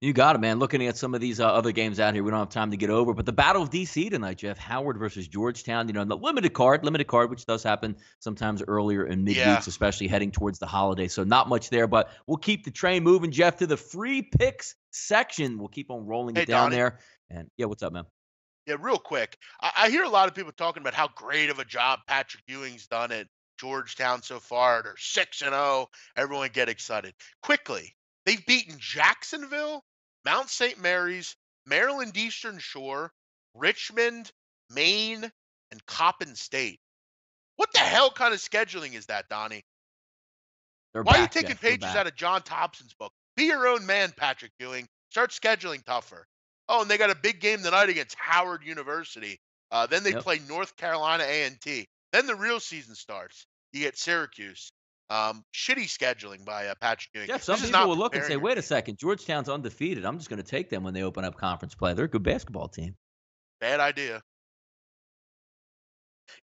You got it, man. Looking at some of these other games out here, we don't have time to get over. But the Battle of D.C. tonight, Jeff. Howard versus Georgetown. The limited card, which does happen sometimes earlier in midweeks, especially heading towards the holiday. So not much there, but we'll keep the train moving, Jeff, to the free picks section. We'll keep on rolling it down, Donnie. There. And yeah, what's up, man?
Yeah, real quick. I hear a lot of people talking about how great of a job Patrick Ewing's done at Georgetown so far. They're 6-0. Everyone get excited. Quickly. They've beaten Jacksonville, Mount St. Mary's, Maryland Eastern Shore, Richmond, Maine, and Coppin State. What the hell kind of scheduling is that, Donnie? Why are you taking pages out of John Thompson's book? Be your own man, Patrick Ewing. Start scheduling tougher. Oh, and they got a big game tonight against Howard University. Then they play North Carolina A&T. Then the real season starts. You get Syracuse. Shitty scheduling by Patrick Ewing.
Yeah, some people will look and say, wait a second, Georgetown's undefeated. I'm just going to take them when they open up conference play. They're a good basketball team.
Bad idea.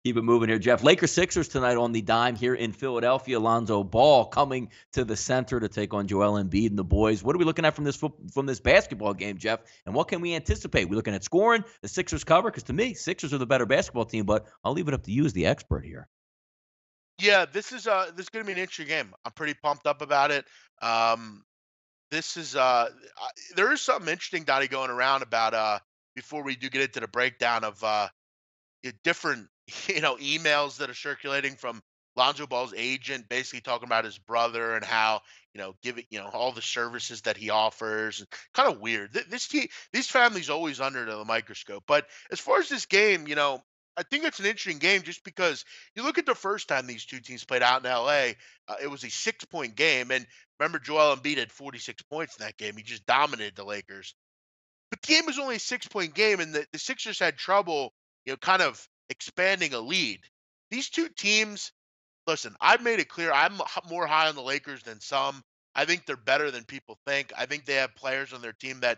Keep it moving here, Jeff. Lakers Sixers tonight on the dime here in Philadelphia. Lonzo Ball coming to the center to take on Joel Embiid and the boys. What are we looking at from this basketball game, Jeff? And what can we anticipate? We're looking at scoring, the Sixers cover, because to me, Sixers are the better basketball team, but I'll leave it up to you as the expert here.
Yeah, this is going to be an interesting game. I'm pretty pumped up about it. Um, this is there is something interesting, Donnie, going around about before we do get into the breakdown of different emails that are circulating from Lonzo Ball's agent, basically talking about his brother and how giving all the services that he offers. Kind of weird. These families always under the microscope. But as far as this game, I think it's an interesting game just because you look at the first time these two teams played out in LA, it was a 6-point game. And remember, Joel Embiid had 46 points in that game. He just dominated the Lakers. But the game was only a 6-point game, and the Sixers had trouble, kind of expanding a lead. These two teams, listen, I've made it clear more high on the Lakers than some. I think they're better than people think. I think they have players on their team that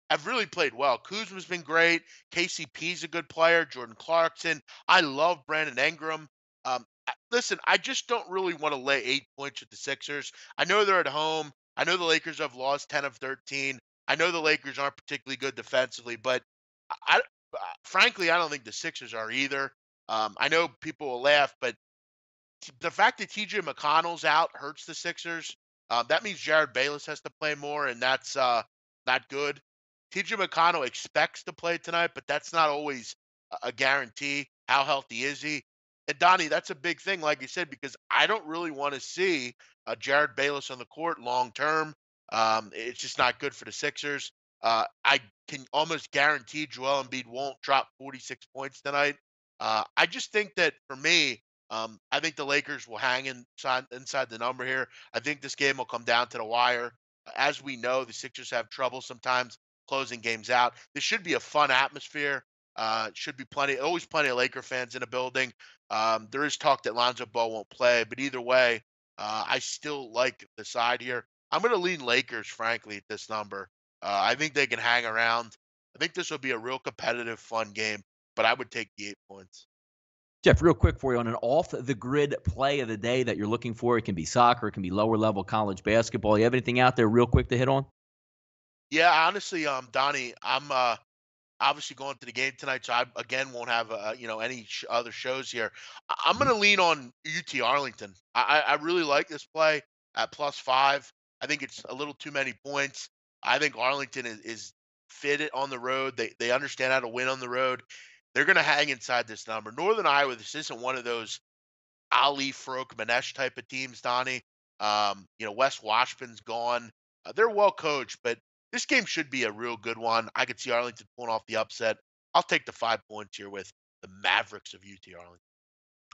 have really played well. Kuzma's been great. KCP's a good player. Jordan Clarkson. I love Brandon Ingram. Listen, I just don't really want to lay 8 points with the Sixers. I know they're at home. I know the Lakers have lost 10 of 13. I know the Lakers aren't particularly good defensively, but frankly, I don't think the Sixers are either. I know people will laugh, but the fact that TJ McConnell's out hurts the Sixers. That means Jared Bayless has to play more, and that's not good. TJ McConnell expects to play tonight, but that's not always a guarantee. How healthy is he? And Donnie, that's a big thing, like you said, because I don't really want to see Jared Bayless on the court long term. It's just not good for the Sixers. I can almost guarantee Joel Embiid won't drop 46 points tonight. I just think that for me, I think the Lakers will hang inside the number here. I think this game will come down to the wire. As we know, the Sixers have trouble sometimes closing games out. This should be a fun atmosphere. Should be always plenty of Laker fans in the building. There is talk that Lonzo Ball won't play, but either way, I still like the side here. I'm going to lean Lakers, frankly, at this number. I think they can hang around. I think this will be a real competitive, fun game, but I would take the 8 points.
Jeff, real quick for you on an off-the-grid play of the day that you're looking for. It can be soccer. It can be lower-level college basketball. You have anything out there real quick to hit on?
Yeah, honestly, Donnie, I'm obviously going to the game tonight, so I again won't have any other shows here. I'm going to lean on UT Arlington. I really like this play at +5. I think it's a little too many points. I think Arlington is fitted on the road. They understand how to win on the road. They're going to hang inside this number. Northern Iowa, this isn't one of those Ali Farouk Manesh type of teams, Donnie. Wes Washburn's gone. They're well coached, but this game should be a real good one. I could see Arlington pulling off the upset. I'll take the 5 points here with the Mavericks of UT Arlington.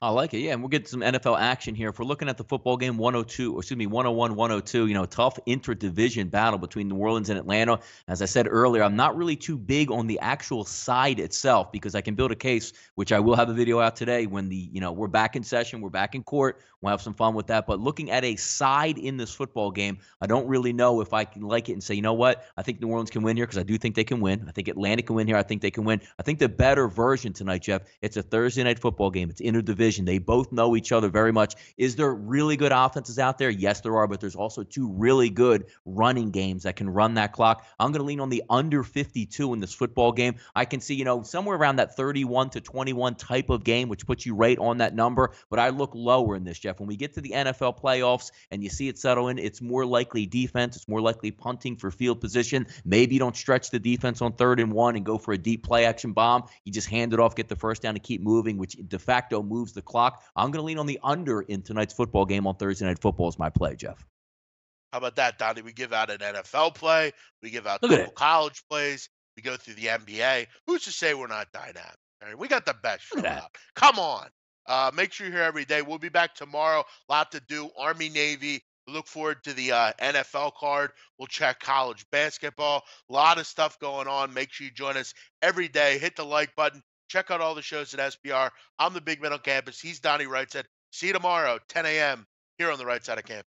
I like it. Yeah, and we'll get some NFL action here. If we're looking at the football game 101, 102, tough interdivision battle between New Orleans and Atlanta. As I said earlier, I'm not really too big on the actual side itself because I can build a case, which I will have a video out today when we're back in session, we're back in court. We'll have some fun with that. But looking at a side in this football game, I don't really know if I can like it and say, you know what? I think New Orleans can win here because I do think they can win. I think Atlanta can win here. I think they can win. I think the better version tonight, Jeff, it's a Thursday night football game. It's interdivision. They both know each other very much. Is there really good offenses out there? Yes, there are, but there's also two really good running games that can run that clock. I'm going to lean on the under 52 in this football game. I can see, somewhere around that 31-21 type of game, which puts you right on that number, but I look lower in this, Jeff. When we get to the NFL playoffs and you see it settle in, it's more likely defense. It's more likely punting for field position. Maybe you don't stretch the defense on 3rd and 1 and go for a deep play action bomb. You just hand it off, get the first down, and keep moving, which de facto moves the clock. I'm going to lean on the under in tonight's football game on Thursday Night Football as my play, Jeff.
How about that, Donnie? We give out an NFL play. We give out college plays. We go through the NBA. Who's to say we're not dynamic? All right, we got the best show out. Come on. Make sure you're here every day. We'll be back tomorrow. A lot to do. Army, Navy. We look forward to the NFL card. We'll check college basketball. A lot of stuff going on. Make sure you join us every day. Hit the like button. Check out all the shows at SBR. I'm the big man on campus. He's Donnie Wrightside. See you tomorrow, 10 a.m. here on the right side of campus.